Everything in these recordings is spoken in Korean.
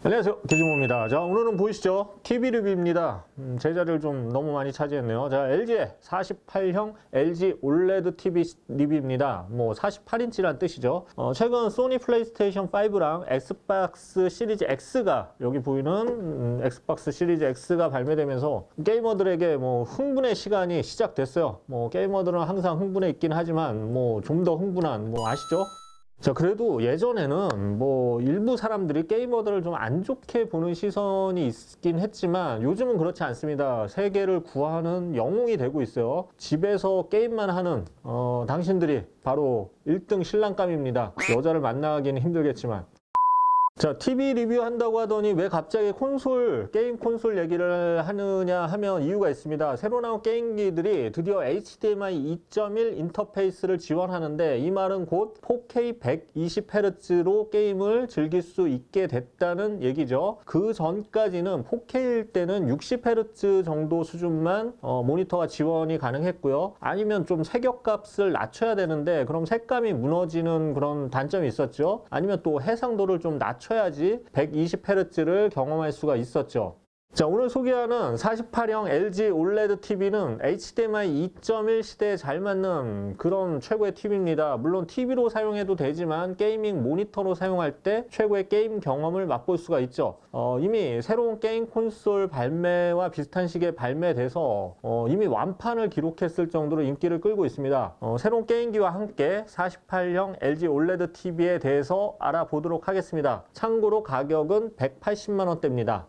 안녕하세요, 디지모입니다. 자, 오늘은 보이시죠? TV 리뷰입니다. 제 자리를 좀 너무 많이 차지했네요. 자, LG의 48형 LG OLED TV 리뷰입니다. 뭐 48인치란 뜻이죠. 최근 소니 플레이스테이션 5랑 엑스박스 시리즈 X가 여기 보이는 엑스박스 시리즈 X가 발매되면서 게이머들에게 뭐 흥분의 시간이 시작됐어요. 뭐 게이머들은 항상 흥분해 있긴 하지만 뭐 좀 더 흥분한 뭐 아시죠? 자, 그래도 예전에는 뭐 일부 사람들이 게이머들을 좀 안 좋게 보는 시선이 있긴 했지만 요즘은 그렇지 않습니다. 세계를 구하는 영웅이 되고 있어요. 집에서 게임만 하는 당신들이 바로 1등 신랑감입니다. 여자를 만나기는 힘들겠지만. 자, TV 리뷰한다고 하더니 왜 갑자기 게임 콘솔 얘기를 하느냐 하면 이유가 있습니다. 새로 나온 게임기들이 드디어 HDMI 2.1 인터페이스를 지원하는데 이 말은 곧 4K 120Hz로 게임을 즐길 수 있게 됐다는 얘기죠. 그 전까지는 4K일 때는 60Hz 정도 수준만 모니터가 지원이 가능했고요. 아니면 좀 색역값을 낮춰야 되는데 그럼 색감이 무너지는 그런 단점이 있었죠. 아니면 또 해상도를 좀 낮춰야지 120Hz를 경험할 수가 있었죠. 자, 오늘 소개하는 48형 LG OLED TV는 HDMI 2.1 시대에 잘 맞는 그런 최고의 TV입니다. 물론 TV로 사용해도 되지만 게이밍 모니터로 사용할 때 최고의 게임 경험을 맛볼 수가 있죠. 이미 새로운 게임 콘솔 발매와 비슷한 시기에 발매돼서 이미 완판을 기록했을 정도로 인기를 끌고 있습니다. 새로운 게임기와 함께 48형 LG OLED TV에 대해서 알아보도록 하겠습니다. 참고로 가격은 180만 원대입니다.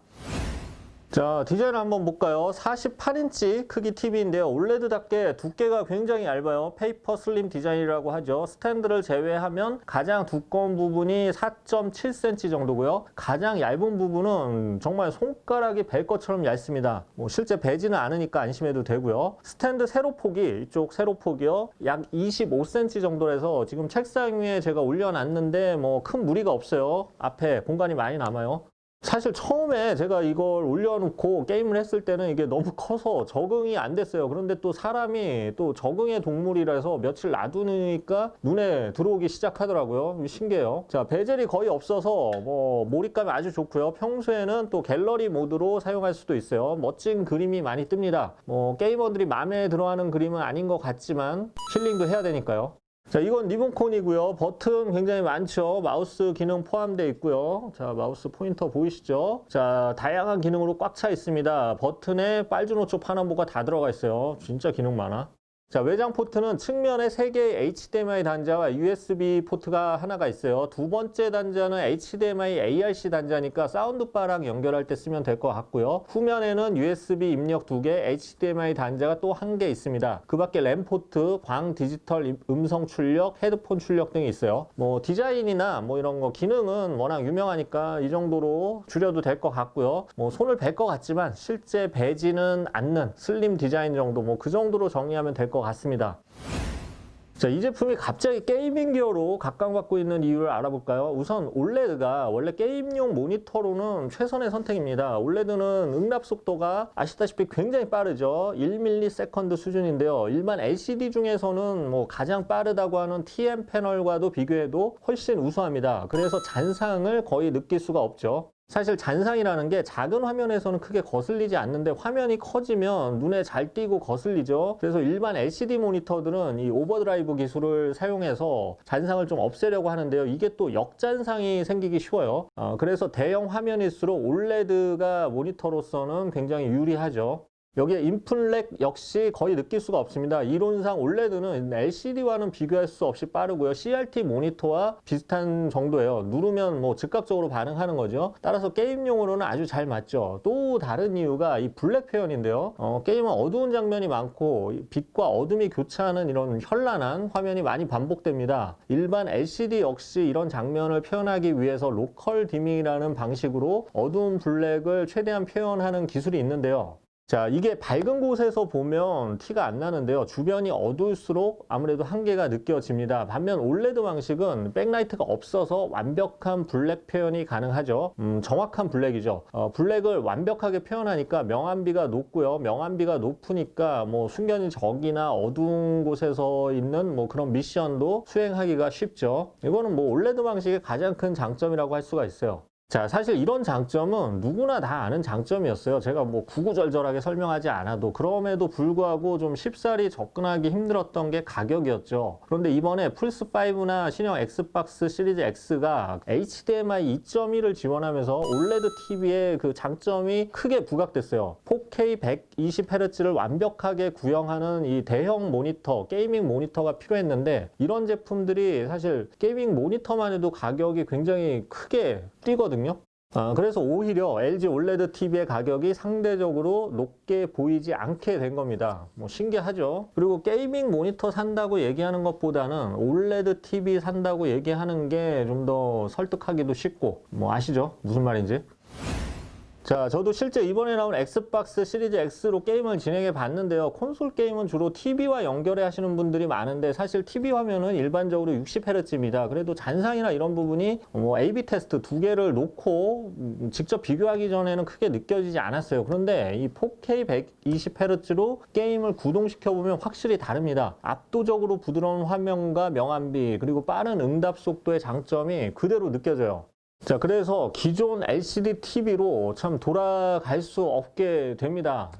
자, 디자인을 한번 볼까요? 48인치 크기 TV인데요. OLED답게 두께가 굉장히 얇아요. 페이퍼 슬림 디자인이라고 하죠. 스탠드를 제외하면 가장 두꺼운 부분이 4.7cm 정도고요. 가장 얇은 부분은 정말 손가락이 벨 것처럼 얇습니다. 뭐 실제 베지는 않으니까 안심해도 되고요. 스탠드 세로폭이, 이쪽 세로폭이요, 약 25cm 정도라서 지금 책상 위에 제가 올려놨는데 뭐 큰 무리가 없어요. 앞에 공간이 많이 남아요. 사실 처음에 제가 이걸 올려놓고 게임을 했을 때는 이게 너무 커서 적응이 안 됐어요. 그런데 또 사람이 또 적응의 동물이라서 며칠 놔두니까 눈에 들어오기 시작하더라고요. 신기해요. 자, 베젤이 거의 없어서 뭐 몰입감이 아주 좋고요. 평소에는 또 갤러리 모드로 사용할 수도 있어요. 멋진 그림이 많이 뜹니다. 뭐 게이머들이 마음에 들어하는 그림은 아닌 것 같지만 힐링도 해야 되니까요. 자, 이건 리모컨이고요. 버튼 굉장히 많죠. 마우스 기능 포함되어 있고요. 자, 마우스 포인터 보이시죠? 자, 다양한 기능으로 꽉 차 있습니다. 버튼에 빨주노초 파남보가 다 들어가 있어요. 진짜 기능 많아. 자, 외장 포트는 측면에 3개의 HDMI 단자와 USB 포트가 하나가 있어요. 두 번째 단자는 HDMI ARC 단자니까 사운드바랑 연결할 때 쓰면 될 것 같고요. 후면에는 USB 입력 2개, HDMI 단자가 또 1개 있습니다. 그 밖에 램 포트, 광 디지털 음성 출력, 헤드폰 출력 등이 있어요. 뭐 디자인이나 뭐 이런 거 기능은 워낙 유명하니까 이 정도로 줄여도 될 것 같고요. 뭐 손을 벨 것 같지만 실제 베지는 않는 슬림 디자인 정도, 뭐 그 정도로 정리하면 될 것 같습니다. 자, 이 제품이 갑자기 게이밍 기어로 각광받고 있는 이유를 알아볼까요? 우선 OLED가 원래 게임용 모니터로는 최선의 선택입니다. OLED는 응답 속도가 아시다시피 굉장히 빠르죠. 1ms 수준인데요. 일반 LCD 중에서는 뭐 가장 빠르다고 하는 TN 패널과도 비교해도 훨씬 우수합니다. 그래서 잔상을 거의 느낄 수가 없죠. 사실 잔상이라는 게 작은 화면에서는 크게 거슬리지 않는데 화면이 커지면 눈에 잘 띄고 거슬리죠. 그래서 일반 LCD 모니터들은 이 오버드라이브 기술을 사용해서 잔상을 좀 없애려고 하는데요. 이게 또 역잔상이 생기기 쉬워요. 그래서 대형 화면일수록 OLED가 모니터로서는 굉장히 유리하죠. 여기에 인플렉 역시 거의 느낄 수가 없습니다. 이론상 OLED는 LCD와는 비교할 수 없이 빠르고요. CRT 모니터와 비슷한 정도예요. 누르면 뭐 즉각적으로 반응하는 거죠. 따라서 게임용으로는 아주 잘 맞죠. 또 다른 이유가 이 블랙 표현인데요. 게임은 어두운 장면이 많고 빛과 어둠이 교차하는 이런 현란한 화면이 많이 반복됩니다. 일반 LCD 역시 이런 장면을 표현하기 위해서 로컬 디밍이라는 방식으로 어두운 블랙을 최대한 표현하는 기술이 있는데요. 자, 이게 밝은 곳에서 보면 티가 안 나는데요. 주변이 어두울수록 아무래도 한계가 느껴집니다. 반면 OLED 방식은 백라이트가 없어서 완벽한 블랙 표현이 가능하죠. 정확한 블랙이죠. 블랙을 완벽하게 표현하니까 명암비가 높고요. 명암비가 높으니까 뭐 숨겨진 적이나 어두운 곳에서 있는 뭐 그런 미션도 수행하기가 쉽죠. 이거는 뭐 OLED 방식의 가장 큰 장점이라고 할 수가 있어요. 자, 사실 이런 장점은 누구나 다 아는 장점이었어요. 제가 뭐 구구절절하게 설명하지 않아도 그럼에도 불구하고 좀 쉽사리 접근하기 힘들었던 게 가격이었죠. 그런데 이번에 플스5나 신형 엑스박스 시리즈 X가 HDMI 2.1을 지원하면서 올레드 TV의 그 장점이 크게 부각됐어요. 4K 120Hz를 완벽하게 구형하는 이 대형 모니터, 게이밍 모니터가 필요했는데 이런 제품들이 사실 게이밍 모니터만 해도 가격이 굉장히 크게 뛰거든요. 그래서 오히려 LG OLED TV의 가격이 상대적으로 높게 보이지 않게 된 겁니다. 뭐 신기하죠? 그리고 게이밍 모니터 산다고 얘기하는 것보다는 OLED TV 산다고 얘기하는 게 좀 더 설득하기도 쉽고, 뭐 아시죠? 무슨 말인지? 자, 저도 실제 이번에 나온 엑스박스 시리즈 X로 게임을 진행해 봤는데요. 콘솔 게임은 주로 TV와 연결해 하시는 분들이 많은데 사실 TV 화면은 일반적으로 60Hz입니다. 그래도 잔상이나 이런 부분이 뭐 A/B 테스트 두 개를 놓고 직접 비교하기 전에는 크게 느껴지지 않았어요. 그런데 이 4K 120Hz로 게임을 구동시켜 보면 확실히 다릅니다. 압도적으로 부드러운 화면과 명암비 그리고 빠른 응답 속도의 장점이 그대로 느껴져요. 자, 그래서 기존 LCD TV로 참 돌아갈 수 없게 됩니다.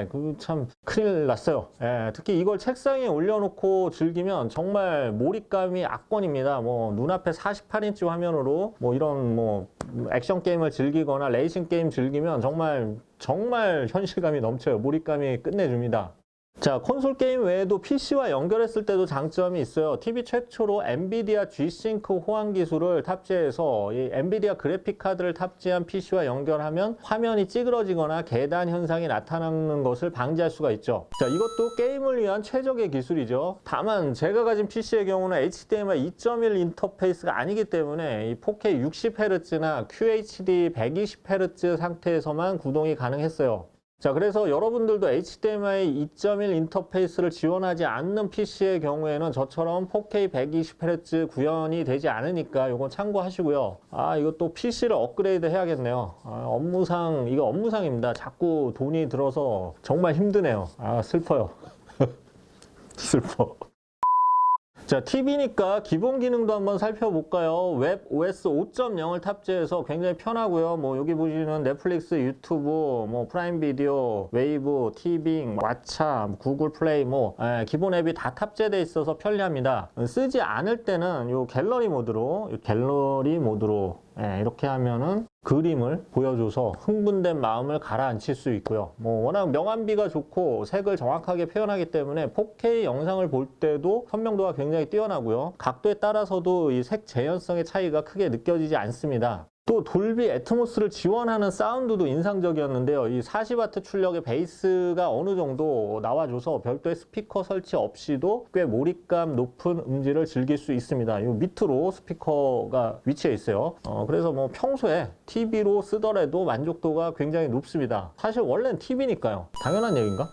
그 참 큰일 났어요. 특히 이걸 책상에 올려놓고 즐기면 정말 몰입감이 압권입니다. 뭐 눈앞에 48인치 화면으로 뭐 이런 뭐 액션 게임을 즐기거나 레이싱 게임 즐기면 정말 현실감이 넘쳐요. 몰입감이 끝내줍니다. 자, 콘솔 게임 외에도 PC와 연결했을 때도 장점이 있어요. TV 최초로 엔비디아 G-Sync 호환 기술을 탑재해서 이 엔비디아 그래픽 카드를 탑재한 PC와 연결하면 화면이 찌그러지거나 계단 현상이 나타나는 것을 방지할 수가 있죠. 자, 이것도 게임을 위한 최적의 기술이죠. 다만 제가 가진 PC의 경우는 HDMI 2.1 인터페이스가 아니기 때문에 이 4K 60Hz나 QHD 120Hz 상태에서만 구동이 가능했어요. 자, 그래서 여러분들도 HDMI 2.1 인터페이스를 지원하지 않는 PC의 경우에는 저처럼 4K 120Hz 구현이 되지 않으니까 이건 참고하시고요. 이것도 PC를 업그레이드 해야겠네요. 이거 업무상입니다. 자꾸 돈이 들어서 정말 힘드네요. 슬퍼요. 슬퍼. 자, TV니까 기본 기능도 한번 살펴볼까요? 웹 OS 5.0을 탑재해서 굉장히 편하고요. 뭐 여기 보시는 넷플릭스, 유튜브, 뭐 프라임 비디오, 웨이브, 티빙, 왓챠, 구글 플레이 기본 앱이 다 탑재되어 있어서 편리합니다. 쓰지 않을 때는 요 갤러리 모드로 이렇게 하면은 그림을 보여줘서 흥분된 마음을 가라앉힐 수 있고요. 뭐 워낙 명암비가 좋고 색을 정확하게 표현하기 때문에 4K 영상을 볼 때도 선명도가 굉장히 뛰어나고요. 각도에 따라서도 이 색 재현성의 차이가 크게 느껴지지 않습니다. 또 돌비 애트모스를 지원하는 사운드도 인상적이었는데요. 이 40W 출력의 베이스가 어느 정도 나와줘서 별도의 스피커 설치 없이도 꽤 몰입감 높은 음질을 즐길 수 있습니다. 이 밑으로 스피커가 위치해 있어요. 그래서 뭐 평소에 TV로 쓰더라도 만족도가 굉장히 높습니다. 사실 원래는 TV니까요. 당연한 얘기인가?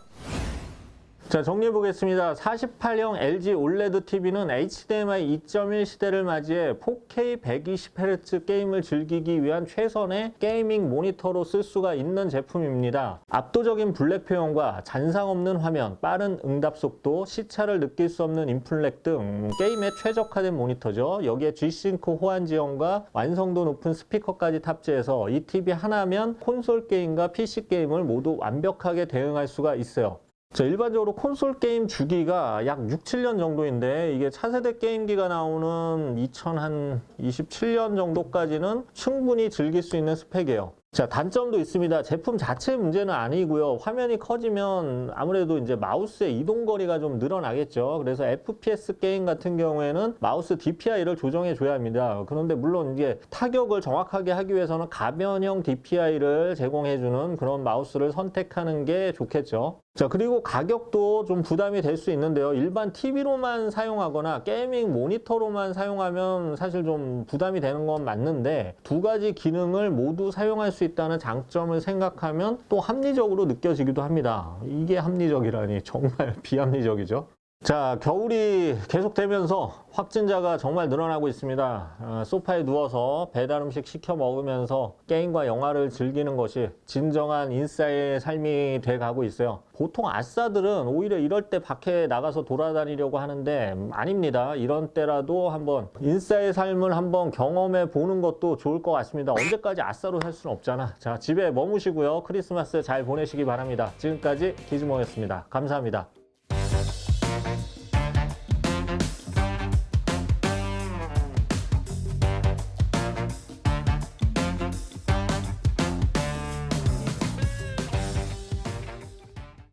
자, 정리해 보겠습니다. 48형 LG OLED TV는 HDMI 2.1 시대를 맞이해 4K 120Hz 게임을 즐기기 위한 최선의 게이밍 모니터로 쓸 수가 있는 제품입니다. 압도적인 블랙 표현과 잔상 없는 화면, 빠른 응답 속도, 시차를 느낄 수 없는 인플렉 등 게임에 최적화된 모니터죠. 여기에 G-Sync 호환 지원과 완성도 높은 스피커까지 탑재해서 이 TV 하나면 콘솔 게임과 PC 게임을 모두 완벽하게 대응할 수가 있어요. 자, 일반적으로 콘솔 게임 주기가 약 6, 7년 정도인데 이게 차세대 게임기가 나오는 2027년 정도까지는 충분히 즐길 수 있는 스펙이에요. 자, 단점도 있습니다. 제품 자체 문제는 아니고요. 화면이 커지면 아무래도 이제 마우스의 이동 거리가 좀 늘어나겠죠. 그래서 FPS 게임 같은 경우에는 마우스 DPI를 조정해 줘야 합니다. 그런데 물론 이제 타격을 정확하게 하기 위해서는 가변형 DPI를 제공해 주는 그런 마우스를 선택하는 게 좋겠죠. 자, 그리고 가격도 좀 부담이 될 수 있는데요. 일반 TV로만 사용하거나 게이밍 모니터로만 사용하면 사실 좀 부담이 되는 건 맞는데 두 가지 기능을 모두 사용할 수 있다는 장점을 생각하면 또 합리적으로 느껴지기도 합니다. 이게 합리적이라니 정말 비합리적이죠. 자, 겨울이 계속되면서 확진자가 정말 늘어나고 있습니다. 소파에 누워서 배달 음식 시켜 먹으면서 게임과 영화를 즐기는 것이 진정한 인싸의 삶이 돼 가고 있어요. 보통 아싸들은 오히려 이럴 때 밖에 나가서 돌아다니려고 하는데 아닙니다. 이런 때라도 한번 인싸의 삶을 한번 경험해 보는 것도 좋을 것 같습니다. 언제까지 아싸로 살 수는 없잖아. 자, 집에 머무시고요. 크리스마스 잘 보내시기 바랍니다. 지금까지 기즈모였습니다. 감사합니다.